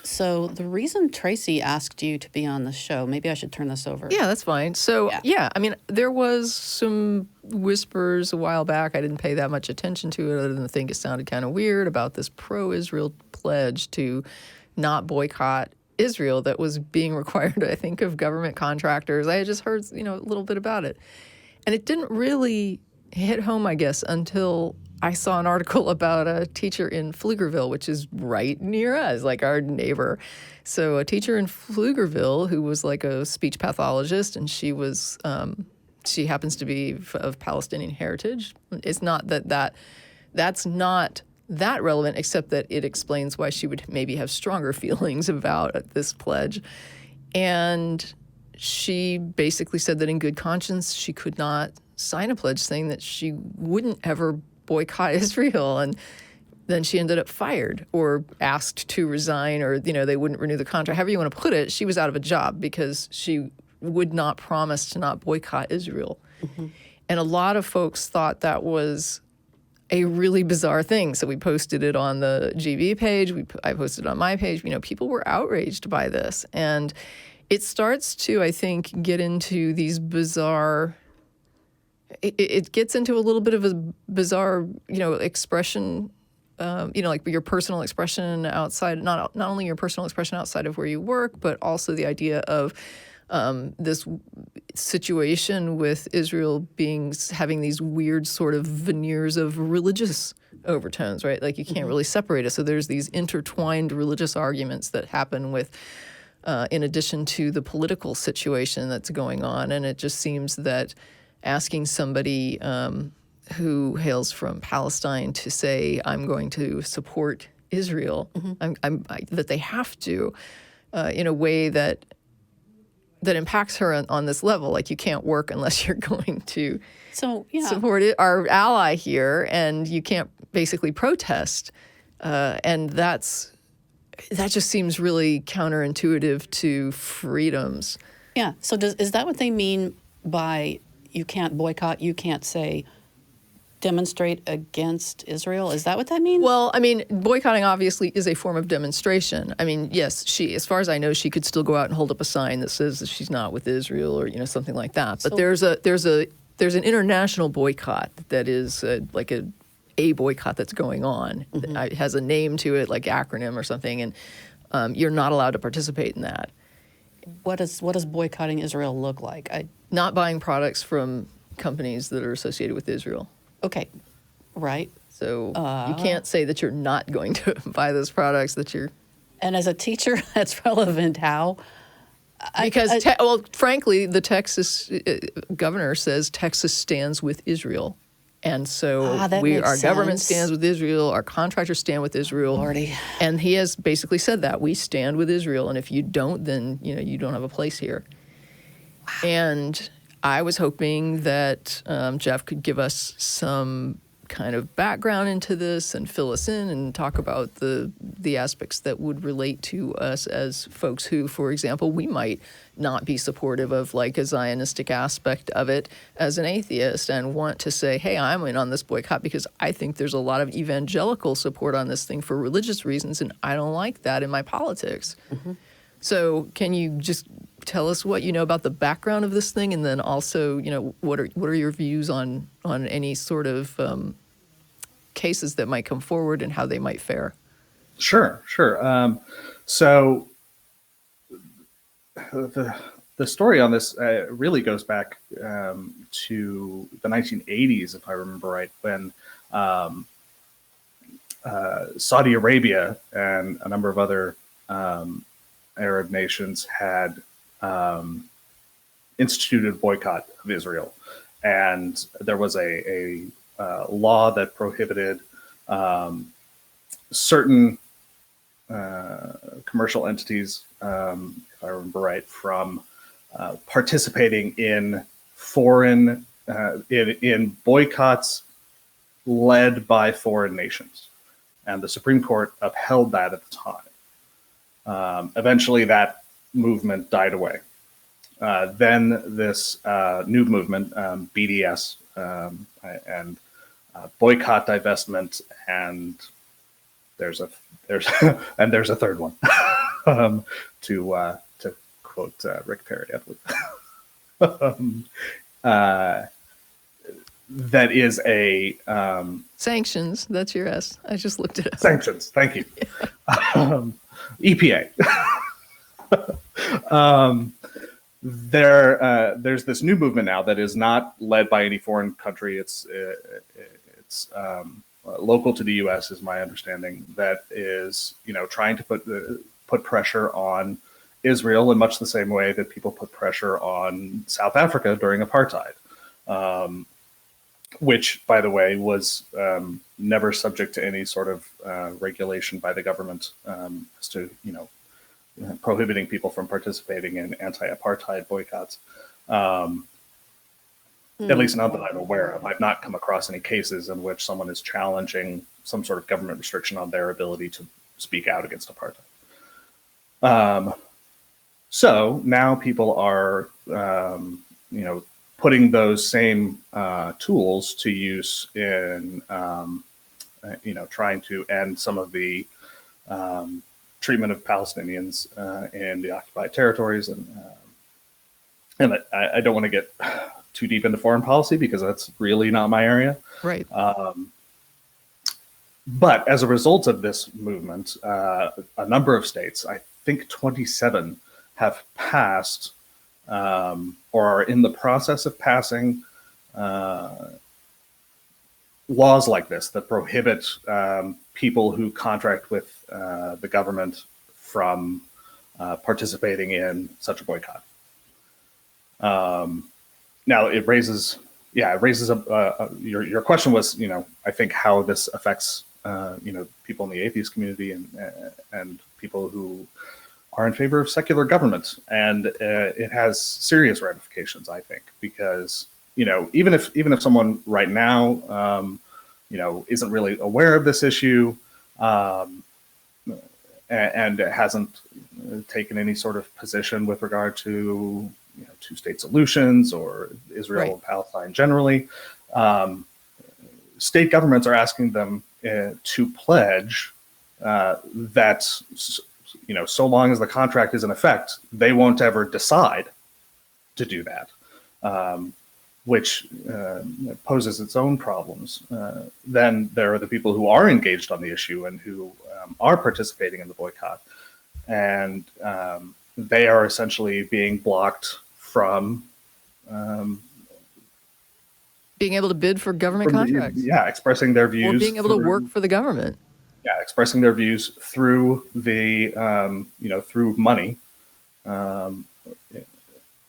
So the reason Tracie asked you to be on the show, maybe I should turn this over. Yeah, that's fine. So, yeah, I mean, there was some whispers a while back. I didn't pay that much attention to it other than think it sounded kind of weird about this pro-Israel pledge to not boycott Israel that was being required, I think, of government contractors. I had just heard, a little bit about it. And it didn't really hit home, I guess, until I saw an article about a teacher in Pflugerville, which is right near us, like our neighbor. So a teacher in Pflugerville who was like a speech pathologist, and she happens to be of Palestinian heritage. It's not that's not that relevant, except that it explains why she would maybe have stronger feelings about this pledge. And she basically said that in good conscience, she could not sign a pledge saying that she wouldn't ever boycott Israel. And then she ended up fired or asked to resign, or, they wouldn't renew the contract. However you want to put it, she was out of a job because she would not promise to not boycott Israel. Mm-hmm. And a lot of folks thought that was a really bizarre thing. So we posted it on the GB page. I posted it on my page. People were outraged by this. And it starts to, I think, get into these bizarre... It gets into a little bit of a bizarre, expression, like your personal expression outside, not only your personal expression outside of where you work, but also the idea of this situation with Israel having these weird sort of veneers of religious overtones, right? Like you can't really separate it. So there's these intertwined religious arguments that happen with, in addition to the political situation that's going on. And it just seems that asking somebody who hails from Palestine to say, I'm going to support Israel, that they have to, in a way that impacts her on this level. Like you can't work unless you're going to support our ally here, and you can't basically protest. And that just seems really counterintuitive to freedoms. Yeah. So is that what they mean by you can't boycott, you can't say demonstrate against Israel? Is that what that means? Well, I mean, boycotting obviously is a form of demonstration. I mean, yes, as far as I know, she could still go out and hold up a sign that says that she's not with Israel or, something like that. But there's an international boycott that is like a boycott that's going on. Mm-hmm. It has a name to it, like acronym or something, and you're not allowed to participate in that. What does boycotting Israel look like? Not buying products from companies that are associated with Israel. Okay, right. So you can't say that you're not going to buy those products that you're... And as a teacher, that's relevant how? Because, frankly, the Texas governor says Texas stands with Israel. And so our government stands with Israel, our contractors stand with Israel. Lordy. And he has basically said that. We stand with Israel, and if you don't, then you don't have a place here. Wow. And I was hoping that Geoff could give us some kind of background into this and fill us in and talk about the aspects that would relate to us as folks who, for example, we might not be supportive of like a Zionistic aspect of it as an atheist and want to say, hey, I'm in on this boycott because I think there's a lot of evangelical support on this thing for religious reasons, and I don't like that in my politics. Mm-hmm. So can you just tell us what you know about the background of this thing, and then also, what are your views on any sort of cases that might come forward and how they might fare? Sure. So the story on this really goes back to the 1980s, if I remember right, when Saudi Arabia and a number of other Arab nations had instituted a boycott of Israel. And there was a law that prohibited certain commercial entities, if I remember right, from participating in foreign, in boycotts led by foreign nations. And the Supreme Court upheld that at the time. Eventually that movement died away. Then this new movement, BDS, and boycott, divestment, and there's a and there's a third one, to quote Rick Perry, I believe. That is a Sanctions. That's your S. I just looked it up. sanctions. Thank you, EPA. There's this new movement now that is not led by any foreign country. It's local to the U.S. is my understanding. That is, trying to put pressure on Israel in much the same way that people put pressure on South Africa during apartheid, which, by the way, was never subject to any sort of regulation by the government as to prohibiting people from participating in anti-apartheid boycotts. At least not that I'm aware of. I've not come across any cases in which someone is challenging some sort of government restriction on their ability to speak out against apartheid. So now people are, putting those same tools to use in, trying to end some of the treatment of Palestinians in the occupied territories, and I don't want to get too deep into foreign policy because that's really not my area. Right. But as a result of this movement, a number of states, I think 27, have passed or are in the process of passing laws like this that prohibit people who contract with the government from participating in such a boycott. Now it raises your question was, I think how this affects people in the atheist community and people who are in favor of secular government, and it has serious ramifications, I think, because even if someone right now isn't really aware of this issue and hasn't taken any sort of position with regard to two-state solutions or Israel and Palestine generally, state governments are asking them to pledge that so long as the contract is in effect, they won't ever decide to do that, which poses its own problems. Then there are the people who are engaged on the issue and who are participating in the boycott, and they are essentially being blocked from being able to bid for government contracts. Expressing their views. Or being able to work for the government. Yeah, expressing their views through the, through money,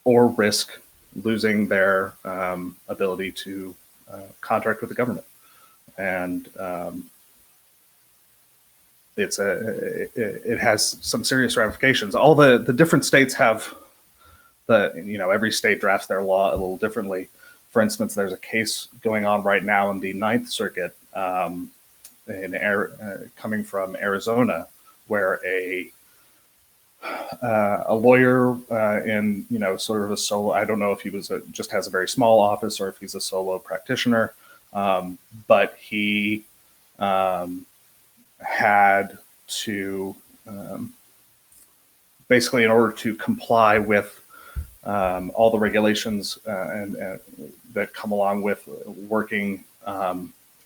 or risk losing their ability to contract with the government. And it has some serious ramifications. All the different states have every state drafts their law a little differently. For instance, there's a case going on right now in the Ninth Circuit coming from Arizona, where a lawyer in sort of a solo, I don't know if he was just has a very small office or if he's a solo practitioner, but he had to basically, in order to comply with all the regulations and that come along with working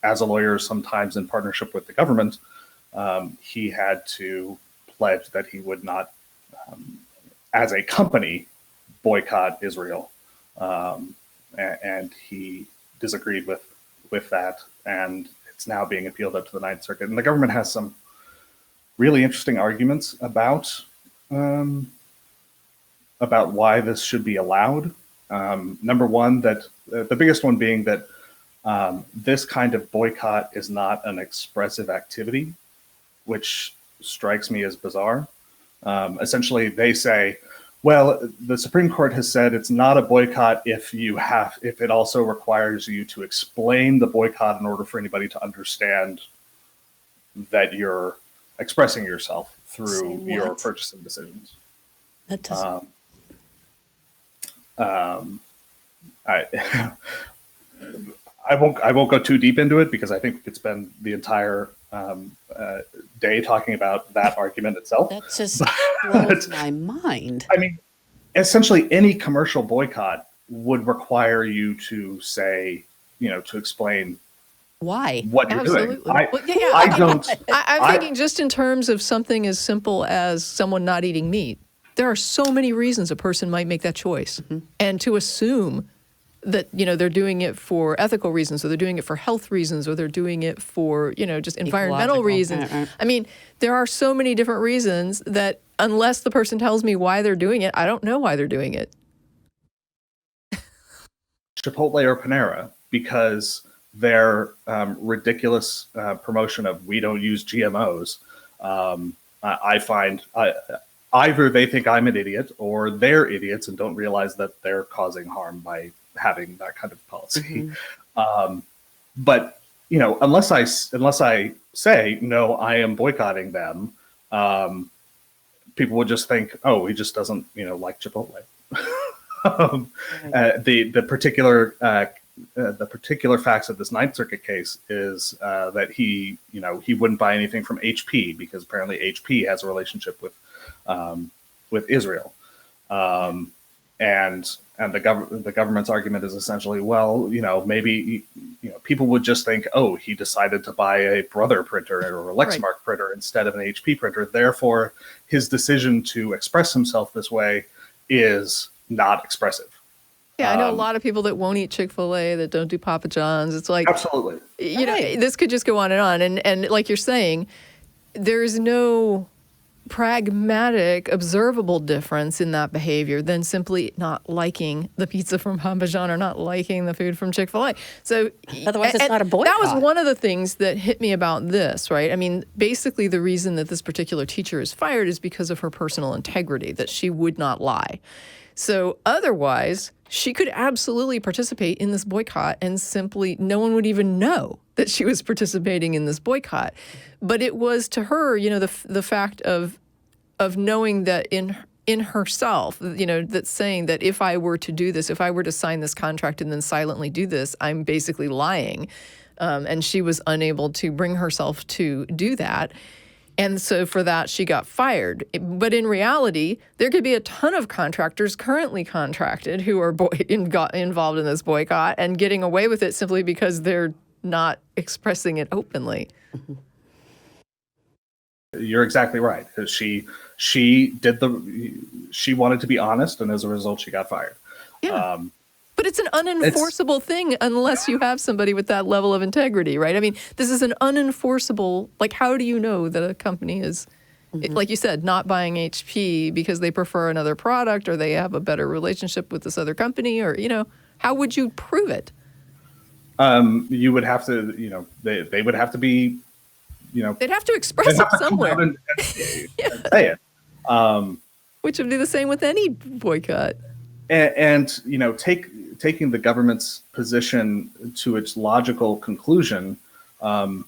as a lawyer, sometimes in partnership with the government, he had to pledge that he would not, as a company, boycott Israel. And he disagreed with that, and it's now being appealed up to the Ninth Circuit. And the government has some really interesting arguments about why this should be allowed. Number one, that the biggest one being that this kind of boycott is not an expressive activity, which strikes me as bizarre. Essentially, they say, well, the Supreme Court has said it's not a boycott if it also requires you to explain the boycott in order for anybody to understand that you're expressing yourself through your purchasing decisions. That doesn't. I won't go too deep into it because I think we could spend the entire day talking about that argument itself. That just blows my mind. I mean, essentially any commercial boycott would require you to say, to explain Why? what you're Absolutely. doing. Well, yeah, I don't. I'm thinking just in terms of something as simple as someone not eating meat. There are so many reasons a person might make that choice. And to assume that, they're doing it for ethical reasons, or they're doing it for health reasons, or they're doing it for, just environmental Ecological, reasons. right. I mean, there are so many different reasons that unless the person tells me why they're doing it, I don't know why they're doing it. Chipotle or Panera, because their ridiculous promotion of we don't use GMOs, I find either they think I'm an idiot or they're idiots and don't realize that they're causing harm by having that kind of policy. But unless I say no, I am boycotting them, people would just think, oh, he just doesn't like Chipotle. The particular facts of this Ninth Circuit case is that he wouldn't buy anything from HP because apparently HP has a relationship with Israel, and the government's argument is essentially, well, maybe people would just think, oh, he decided to buy a Brother printer or a Lexmark printer instead of an HP printer, therefore his decision to express himself this way is not expressive. Yeah, I know a lot of people that won't eat Chick-fil-A, that don't do Papa John's. It's like, absolutely, this could just go on. And like you're saying, there's no pragmatic, observable difference in that behavior than simply not liking the pizza from Papa John or not liking the food from Chick-fil-A. So otherwise, it's not a boycott. That was one of the things that hit me about this, right? I mean, basically the reason that this particular teacher is fired is because of her personal integrity, that she would not lie. So otherwise, she could absolutely participate in this boycott and simply no one would even know that she was participating in this boycott. But it was to her, the fact of knowing that in herself, that's saying that if I were to do this, if I were to sign this contract and then silently do this, I'm basically lying. And she was unable to bring herself to do that. And so for that, she got fired. But in reality, there could be a ton of contractors currently contracted who are involved in this boycott and getting away with it simply because they're not expressing it openly. You're exactly right. She wanted to be honest, and as a result, she got fired. Yeah. But it's an unenforceable thing unless you have somebody with that level of integrity, right? I mean, this is an unenforceable, how do you know that a company is, like you said, not buying HP because they prefer another product or they have a better relationship with this other company or, how would you prove it? You would have to, they would have to be, they'd have to express it somewhere. And say it. Which would be the same with any boycott. And taking the government's position to its logical conclusion, no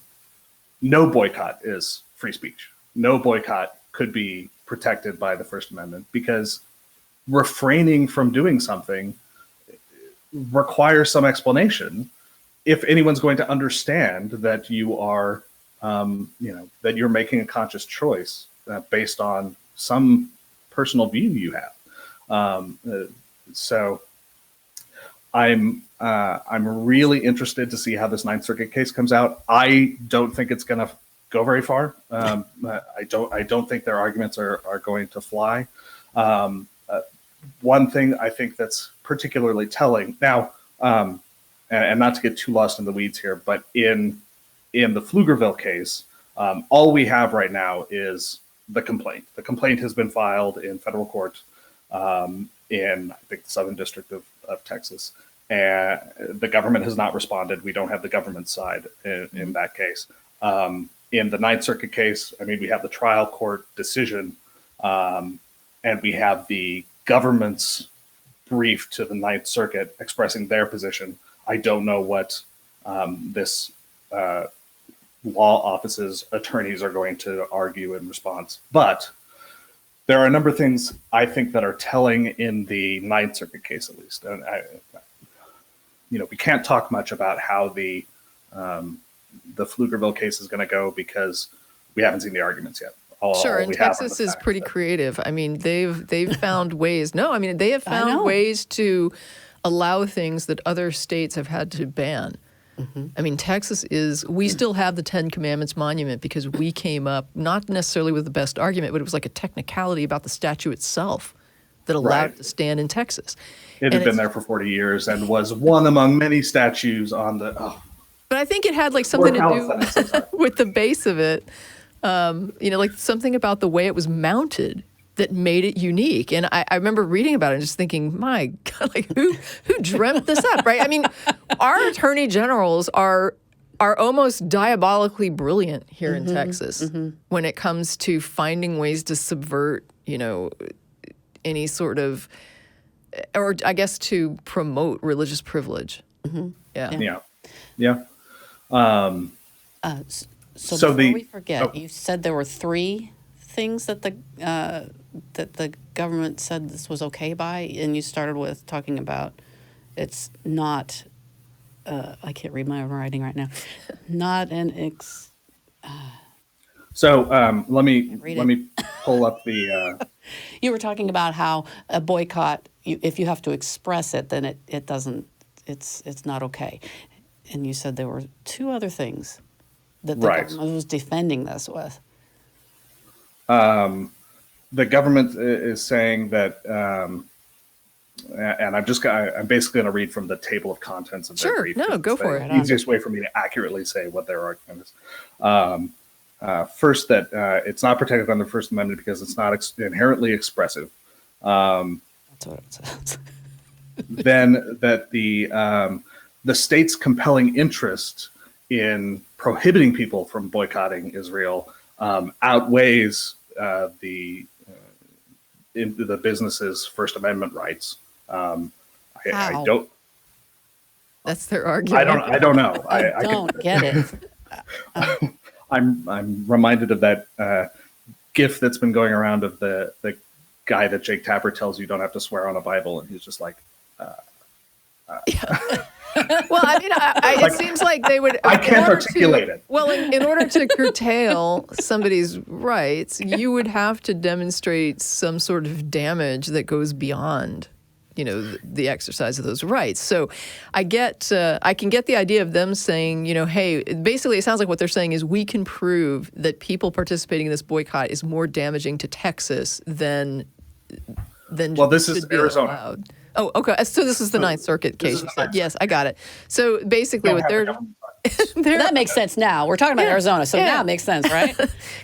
boycott is free speech. No boycott could be protected by the First Amendment because refraining from doing something requires some explanation if anyone's going to understand that you are, that you're making a conscious choice based on some personal view you have. So I'm really interested to see how this Ninth Circuit case comes out. I don't think it's going to go very far. I don't think their arguments are going to fly. One thing I think that's particularly telling now, and not to get too lost in the weeds here, but in the Pflugerville case, all we have right now is the complaint. The complaint has been filed in federal court in, I think, the Southern District of Texas. And the government has not responded. We don't have the government side in that case. In the Ninth Circuit case, we have the trial court decision, and we have the government's brief to the Ninth Circuit expressing their position. I don't know what this law office's attorneys are going to argue in response, but there are a number of things I think that are telling in the Ninth Circuit case, at least. And we can't talk much about how the the Pflugerville case is going to go, because we haven't seen the arguments yet. Sure, All and we have are Texas the is facts. pretty creative. I mean, they've found ways. No, I mean, they have I know. found ways to allow things that other states have had to ban. I mean, Texas we still have the Ten Commandments monument because we came up, not necessarily with the best argument, but it was like a technicality about the statue itself that allowed Right. it to stand in Texas. It had been there for 40 years and was one among many statues on the. Oh, But I think it had like something to Palestine, so do sorry. with the base of it. Like something about the way it was mounted that made it unique. And I remember reading about it and just thinking, my God, like who dreamt this up, right? I mean, our attorney generals are almost diabolically brilliant here in Texas when it comes to finding ways to subvert, any sort of, or I guess to promote religious privilege. Yeah. Yeah. So So before we forget, you said there were 3 things that the government said this was okay by, and you started with talking about it's not. I can't read my own writing right now. Not an So let read me pull up the. You were talking about how a boycott, if you have to express it, then it doesn't. It's not okay. And you said there were 2 other things that the Right. government was defending this with. The government is saying that, and I'm basically going to read from the table of contents of their Sure. brief. No, It's go the for it. Easiest way for me to accurately say what their argument is. First, that it's not protected under the First Amendment because it's not inherently expressive. That's what it says. Then that the state's compelling interest in prohibiting people from boycotting Israel outweighs the business's First Amendment rights. I How? don't. That's their argument. I don't know. I don't get it. I'm reminded of that GIF that's been going around of the guy that Jake Tapper tells you don't have to swear on a Bible, and he's just like. Well, I mean, it seems like they would. I can't articulate it. Well, in order to curtail somebody's rights, you would have to demonstrate some sort of damage that goes beyond, the exercise of those rights. So, I can get the idea of them saying, hey, basically, it sounds like what they're saying is we can prove that people participating in this boycott is more damaging to Texas than. Well, this is should be Arizona. allowed. Oh, okay. So this is the Ninth Circuit case. You said. Yes, I got it. So basically, what they're That makes sense now. We're talking about Arizona, so now it makes sense, right?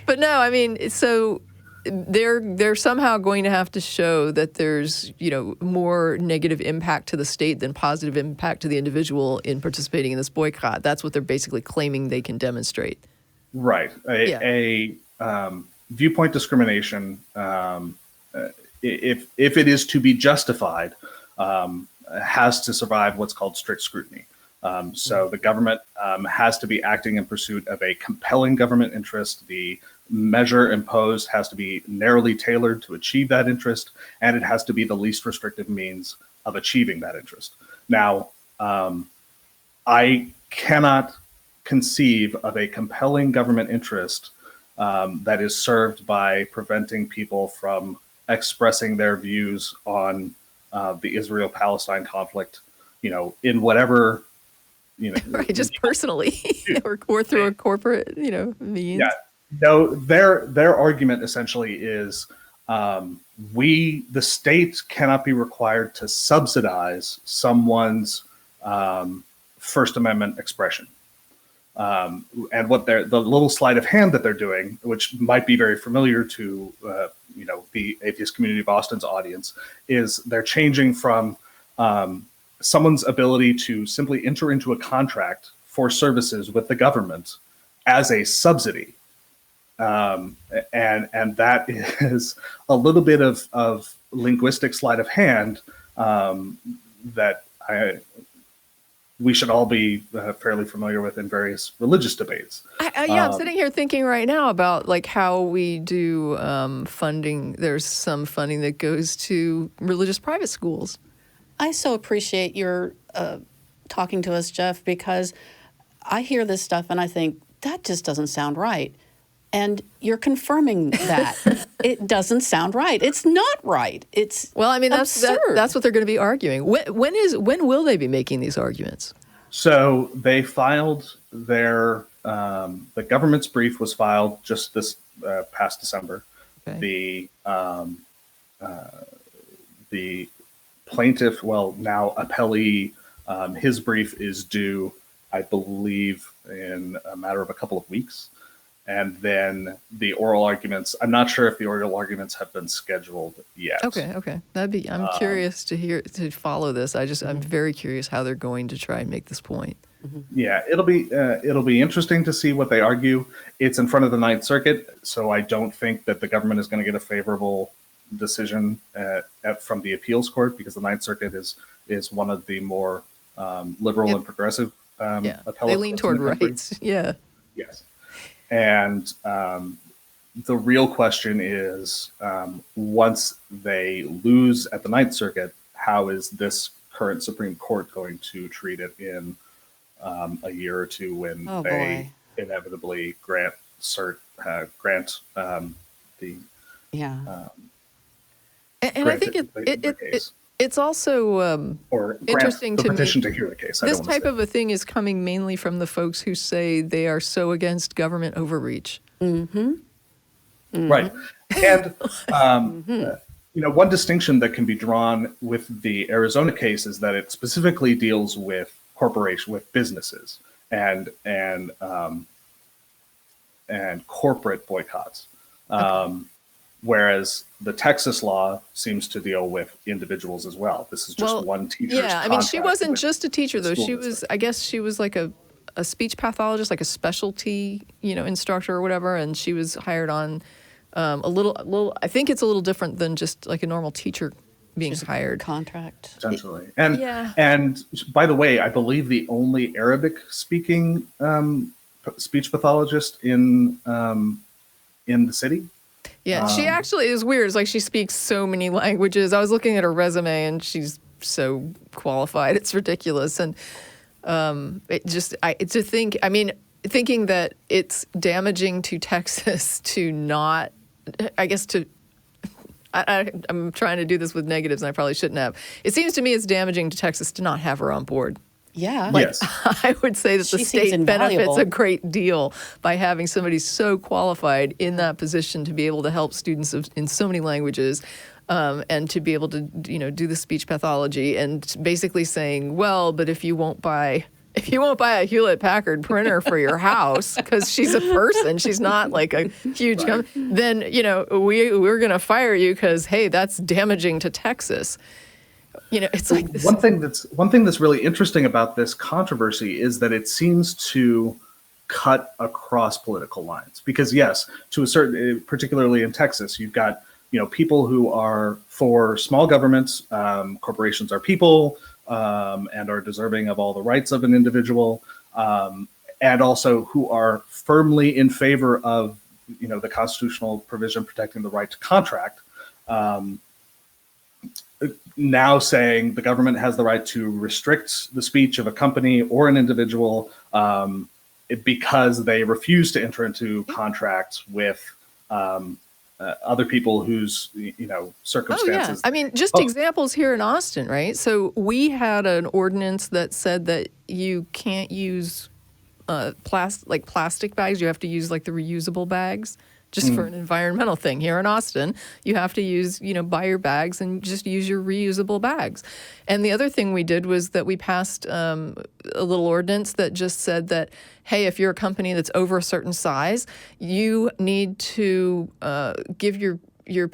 But no, I mean, so they're somehow going to have to show that there's more negative impact to the state than positive impact to the individual in participating in this boycott. That's what they're basically claiming they can demonstrate. Right. A viewpoint discrimination, if it is to be justified, has to survive what's called strict scrutiny. So the government has to be acting in pursuit of a compelling government interest. The measure imposed has to be narrowly tailored to achieve that interest, and it has to be the least restrictive means of achieving that interest. Now, I cannot conceive of a compelling government interest that is served by preventing people from expressing their views on the Israel-Palestine conflict, in whatever, Right, just personally or through a corporate, means. Yeah. No, their argument essentially is the state cannot be required to subsidize someone's First Amendment expression. And what the little sleight of hand that they're doing, which might be very familiar to the Atheist Community of Austin's audience, is they're changing from someone's ability to simply enter into a contract for services with the government as a subsidy, and that is a little bit of linguistic sleight of hand that we should all be fairly familiar with in various religious debates. I'm sitting here thinking right now about like how we do funding. There's some funding that goes to religious private schools. I so appreciate your talking to us, Geoff, because I hear this stuff and I think, that just doesn't sound right. And you're confirming that. It doesn't sound right. It's not right. It's Well, I mean, that's absurd. that's what they're going to be arguing. When will they be making these arguments? So they filed their the government's brief was filed just this past December. Okay. The plaintiff, well, now appellee, his brief is due, I believe, in a matter of a couple of weeks. And then the oral arguments, I'm not sure if the oral arguments have been scheduled yet. Okay. I'm curious to follow this. I'm very curious how they're going to try and make this point. Yeah, it'll be interesting to see what they argue. It's in front of the Ninth Circuit, so I don't think that the government is going to get a favorable decision from the appeals court, because the Ninth Circuit is one of the more liberal and progressive appellate They lean toward rights. Yeah. Yes. And the real question is, once they lose at the Ninth Circuit, how is this current Supreme Court going to treat it in a year or two when they inevitably grant cert, the and I think it's also or interesting the to petition me. to hear the case. This type of a thing is coming mainly from the folks who say they are so against government overreach. Right. And, one distinction that can be drawn with the Arizona case is that it specifically deals with with businesses and corporate boycotts. Whereas the Texas law seems to deal with individuals as well. This is just one teacher's I mean, she contract wasn't with just a teacher, though. school She was, I guess she was like a speech pathologist, like a specialty, instructor or whatever. And she was hired on a little, I think it's a little different than just like a normal teacher being hired. Contract. Essentially. And by the way, I believe the only Arabic speaking speech pathologist in the city. Yeah, she actually is weird. It's like she speaks so many languages. I was looking at her resume and she's so qualified. It's ridiculous. And thinking that it's damaging to Texas to not, I guess I'm trying to do this with negatives and I probably shouldn't have. It seems to me it's damaging to Texas to not have her on board. Yeah. Yes. I would say that the state benefits a great deal by having somebody so qualified in that position to be able to help students in so many languages, and to be able to, do the speech pathology, and basically saying, well, but if you won't buy a Hewlett-Packard printer for your house, because she's a person, she's not like a huge company, then, we're going to fire you because, hey, that's damaging to Texas. It's like this. One thing that's really interesting about this controversy is that it seems to cut across political lines. Because yes, to a certain, particularly in Texas, you've got people who are for small governments. Corporations are people and are deserving of all the rights of an individual, and also who are firmly in favor of the constitutional provision protecting the right to contract. Now saying the government has the right to restrict the speech of a company or an individual because they refuse to enter into contracts with other people whose circumstances. I mean, just examples here in Austin, right? So we had an ordinance that said that you can't use plastic bags. You have to use like the reusable bags. Just for an environmental thing here in Austin, you have to use, buy your bags and just use your reusable bags. And the other thing we did was that we passed a little ordinance that just said that, hey, if you're a company that's over a certain size, you need to give your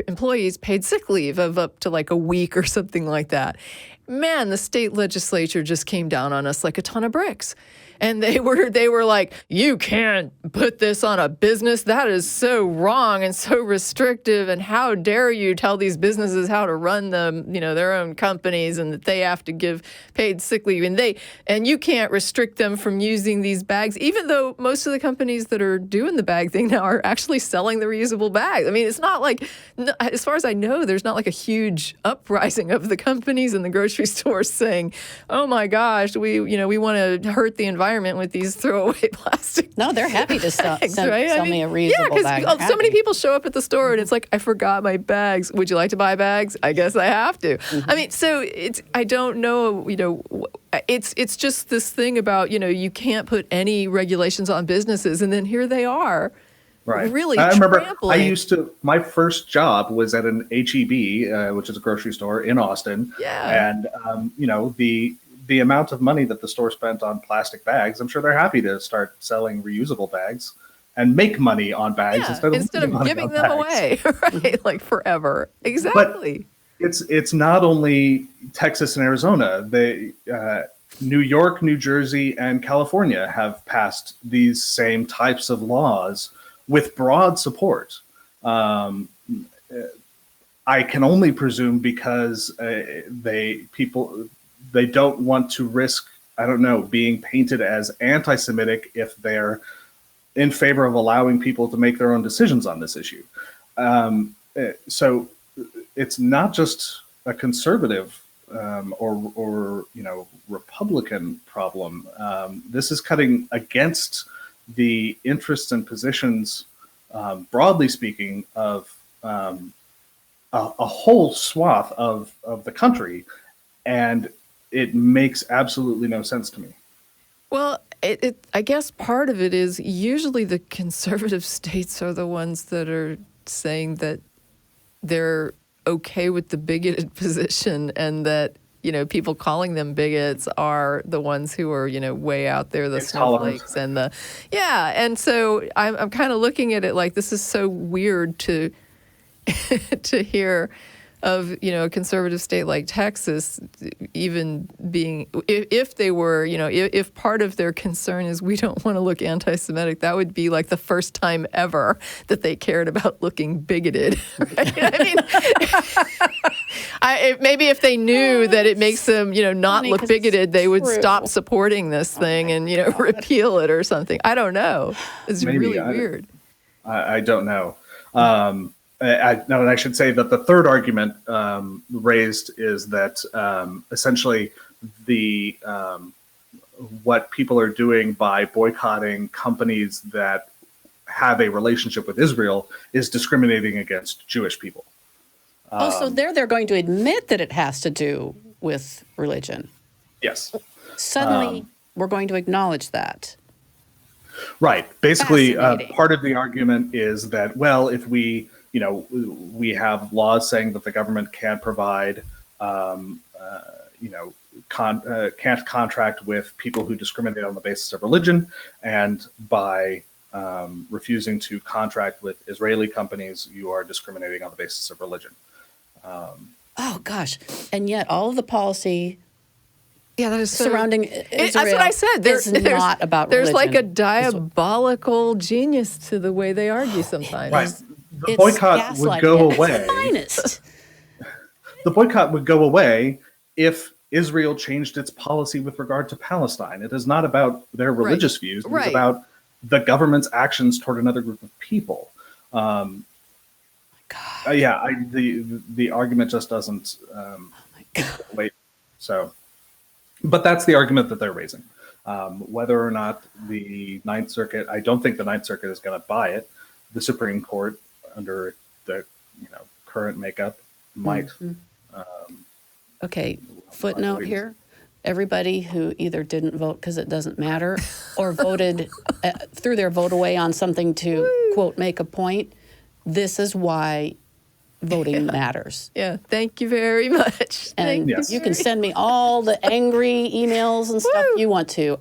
employees paid sick leave of up to like a week or something like that. Man, the state legislature just came down on us like a ton of bricks. And they were like, you can't put this on a business. That is so wrong and so restrictive. And how dare you tell these businesses how to run them, their own companies, and that they have to give paid sick leave. And you can't restrict them from using these bags, even though most of the companies that are doing the bag thing now are actually selling the reusable bags. I mean, it's not like, as far as I know, there's not like a huge uprising of the companies in the grocery stores saying, oh my gosh, we want to hurt the environment environment with these throwaway plastic. No, they're happy to sell right? me a reusable bag. Yeah, because so many people show up at the store and it's like, I forgot my bags. Would you like to buy bags? I guess I have to. I mean, so I don't know, it's just this thing about, you can't put any regulations on businesses, and then here they are. Right. Really I remember trampling. my first job was at an H-E-B, which is a grocery store in Austin. Yeah. And, the amount of money that the store spent on plastic bags, I'm sure they're happy to start selling reusable bags and make money on bags instead of giving them away, right? Like forever. Exactly. But it's not only Texas and Arizona. New York, New Jersey, and California have passed these same types of laws with broad support. I can only presume because they don't want to risk, being painted as anti-Semitic if they're in favor of allowing people to make their own decisions on this issue. So it's not just a conservative or Republican problem. This is cutting against the interests and positions, broadly speaking, of a whole swath of the country, and it makes absolutely no sense to me. Well, I guess part of it is usually the conservative states are the ones that are saying that they're okay with the bigoted position, and that people calling them bigots are the ones who are way out there, the snowflakes and and so I'm kind of looking at it like, this is so weird to to hear of a conservative state like Texas even being, if they were, if part of their concern is we don't want to look anti-Semitic, that would be like the first time ever that they cared about looking bigoted. Right? I mean, maybe if they knew that it makes them not look bigoted, they would stop supporting this thing and repeal it or something. I don't know. It's really weird. I don't know. I should say that the third argument raised is that essentially what people are doing by boycotting companies that have a relationship with Israel is discriminating against Jewish people. So they're going to admit that it has to do with religion. Yes. Suddenly, we're going to acknowledge that. Right. Basically, part of the argument is that, well, if we have laws saying that the government can't provide, can't contract with people who discriminate on the basis of religion, and by refusing to contract with Israeli companies, you are discriminating on the basis of religion. Oh gosh! And yet, all of the policy, that is surrounding Israel. That's what I said. There's not about religion. There's like a diabolical genius to the way they argue sometimes. Right. The boycott would go away. The boycott would go away if Israel changed its policy with regard to Palestine. It is not about their religious views. It is about the government's actions toward another group of people. The argument just doesn't wait. So, but that's the argument that they're raising. Whether or not the Ninth Circuit, I don't think the Ninth Circuit is going to buy it. The Supreme Court, under the current makeup, might. Okay, footnote here. Everybody who either didn't vote because it doesn't matter, or voted threw their vote away on something to, quote, make a point, this is why voting matters. Yeah, thank you very much. And you can send me all the angry emails and stuff you want to.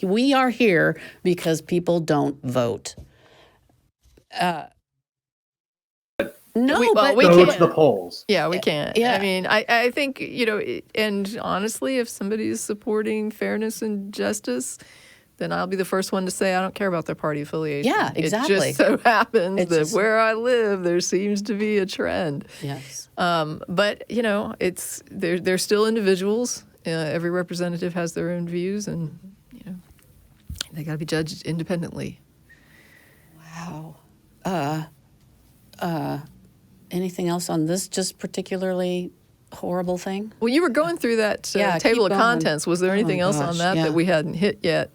We are here because people don't vote. We go to the polls. Yeah, we can't. Yeah. I mean, I think, and honestly, if somebody is supporting fairness and justice, then I'll be the first one to say I don't care about their party affiliation. Yeah, exactly. It just so happens that where I live, there seems to be a trend. Yes. But, they're still individuals. Every representative has their own views, and, they got to be judged independently. Wow. Anything else on this just particularly horrible thing? Well, you were going through that Yeah, table keep of going. contents. Was there Oh anything my else on gosh, that yeah. that we hadn't hit yet?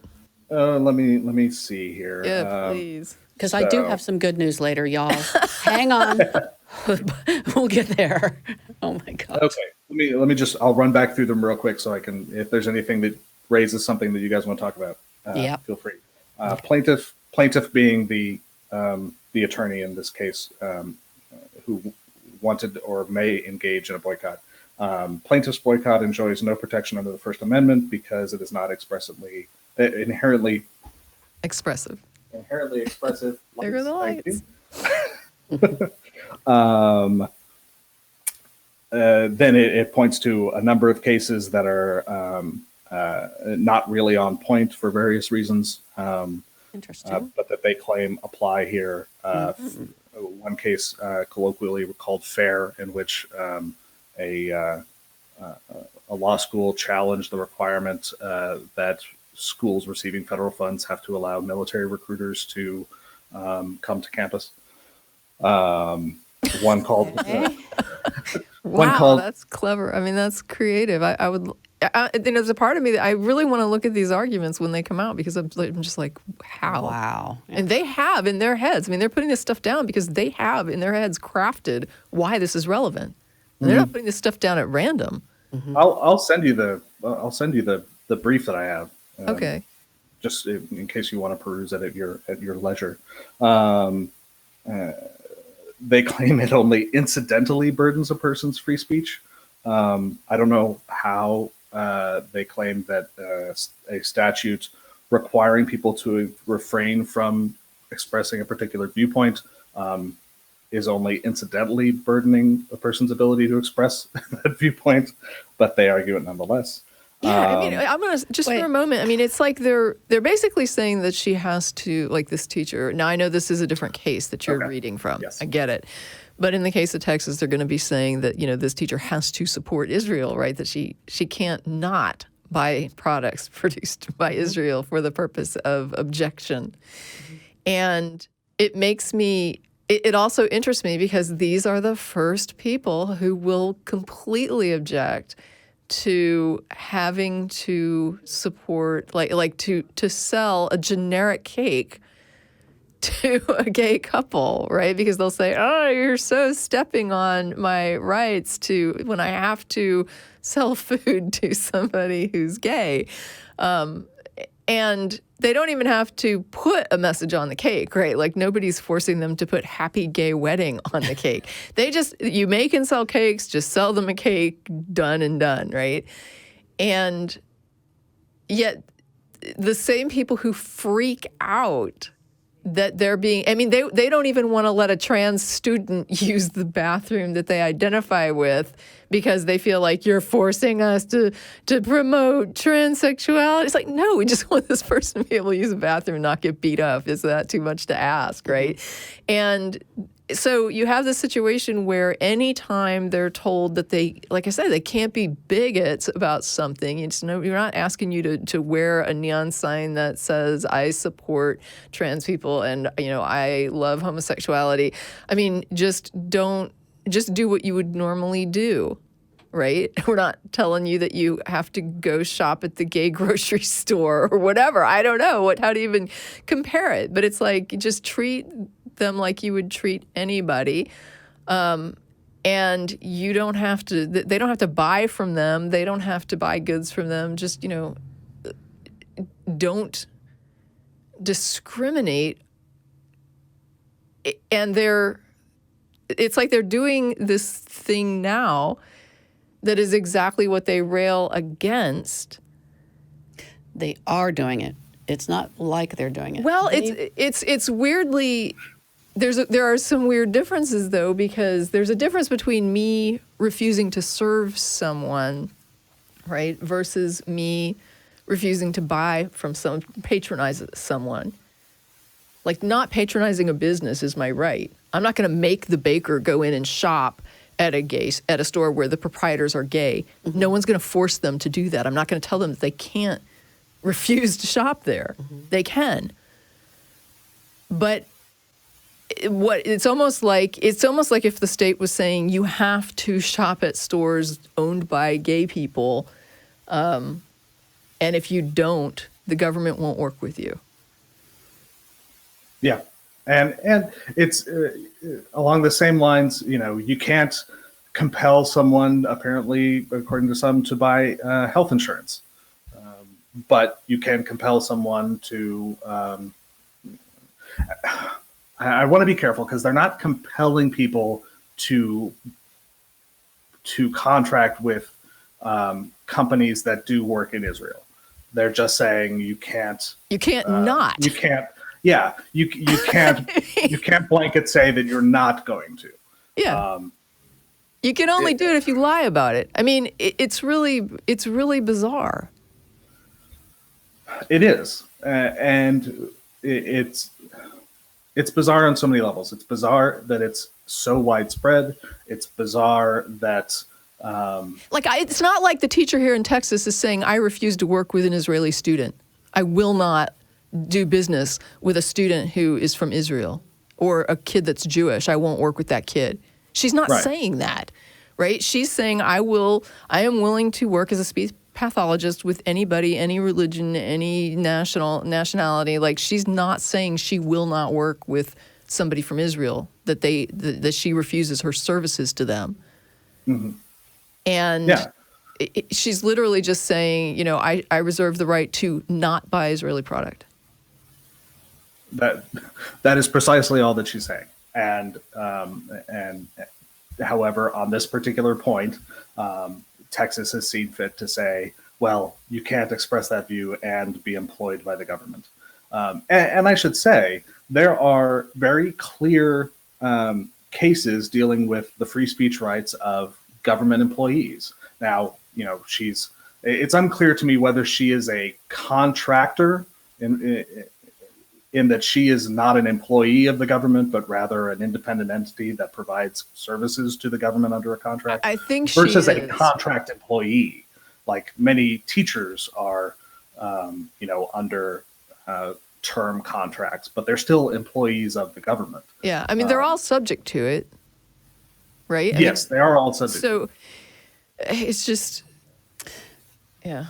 Let me see here. Yeah, please. Because I do So- have some good news later, y'all. Hang on. We'll get there. Oh my gosh. Okay, let me just. I'll run back through them real quick so I can. If there's anything that raises something that you guys want to talk about, Yeah. feel free. Plaintiff being the attorney in this case, who wanted or may engage in a boycott. Plaintiff's boycott enjoys no protection under the First Amendment because it is not inherently Expressive. expressive. There go the Thank lights. you. Then it points to a number of cases that are not really on point for various reasons, Interesting. but that they claim apply here. One case, colloquially called Fair, in which a law school challenged the requirement that schools receiving federal funds have to allow military recruiters to come to campus. One called. Wow, that's clever. I mean, that's creative. I would. There's a part of me that I really want to look at these arguments when they come out because I'm just like, how? Wow. And they have in their heads. I mean, they're putting this stuff down because they have in their heads crafted why this is relevant. And they're not putting this stuff down at random. I'll send you the brief that I have. Okay. Just in case you want to peruse it at your leisure. They claim it only incidentally burdens a person's free speech. I don't know how they claim that a statute requiring people to refrain from expressing a particular viewpoint is only incidentally burdening a person's ability to express that viewpoint, but they argue it nonetheless. Yeah, I mean, I'm gonna just for a moment. I mean, it's like they're basically saying that she has to, like this teacher. Now I know this is a different case that you're reading from. Yes. I get it, but in the case of Texas, they're going to be saying that this teacher has to support Israel, right? That she can't not buy products produced by Israel for the purpose of objection, and it makes me. It also interests me because these are the first people who will completely object to having to support like to sell a generic cake to a gay couple, right? Because they'll say, "Oh, you're so stepping on my rights to when I have to sell food to somebody who's gay." And they don't even have to put a message on the cake, right? Like nobody's forcing them to put happy gay wedding on the cake. You make and sell cakes, just sell them a cake, done and done, right? And yet the same people who freak out that they're being, I mean, they don't even want to let a trans student use the bathroom that they identify with because they feel like you're forcing us to promote transsexuality. It's like, no, we just want this person to be able to use a bathroom and not get beat up. Is that too much to ask, right? And so you have this situation where anytime they're told that they, like I said, they can't be bigots about something. You're not asking you to wear a neon sign that says, I support trans people and, I love homosexuality. I mean, just do what you would normally do, right? We're not telling you that you have to go shop at the gay grocery store or whatever. I don't know how to even compare it, but it's like, just treat them like you would treat anybody, and you don't have to. They don't have to buy from them. They don't have to buy goods from them. Just don't discriminate. And it's like they're doing this thing now that is exactly what they rail against. They are doing it. It's not like they're doing it. Well, it's weirdly. There are some weird differences, though, because there's a difference between me refusing to serve someone, right, versus me refusing to buy from patronize someone. Like, not patronizing a business is my right. I'm not going to make the baker go in and shop at a store where the proprietors are gay. Mm-hmm. No one's going to force them to do that. I'm not going to tell them that they can't refuse to shop there. Mm-hmm. They can. But it's almost like if the state was saying you have to shop at stores owned by gay people, and if you don't, the government won't work with you. Yeah, and it's along the same lines. You can't compel someone, apparently, according to some, to buy health insurance, but you can compel someone to. I want to be careful because they're not compelling people to contract with companies that do work in Israel. They're just saying you can't. You can't not. You can't. Yeah, you can't. You can't blanket say that you're not going to. Yeah. You can only do it if you lie about it. I mean, it's really bizarre. It is, and it's bizarre on so many levels. It's bizarre that it's so widespread. It's bizarre that it's not like the teacher here in Texas is saying, I refuse to work with an Israeli student. I will not do business with a student who is from Israel or a kid that's Jewish. I won't work with that kid. She's not saying that, right? She's saying, I am willing to work as a speech pathologist with anybody, any religion, any nationality. Like, she's not saying she will not work with somebody from Israel, that she refuses her services to them. Mm-hmm. And she's literally just saying, I reserve the right to not buy Israeli product. That is precisely all that she's saying. And however, on this particular point, Texas has seen fit to say, well, you can't express that view and be employed by the government. And I should say, there are very clear cases dealing with the free speech rights of government employees. Now, it's unclear to me whether she is a contractor in that she is not an employee of the government, but rather an independent entity that provides services to the government under a contract. I think versus she is. A contract employee, like many teachers are, under term contracts, but they're still employees of the government. Yeah, I mean, they're all subject to it, right? Yes, they are all subject. So it's just, yeah.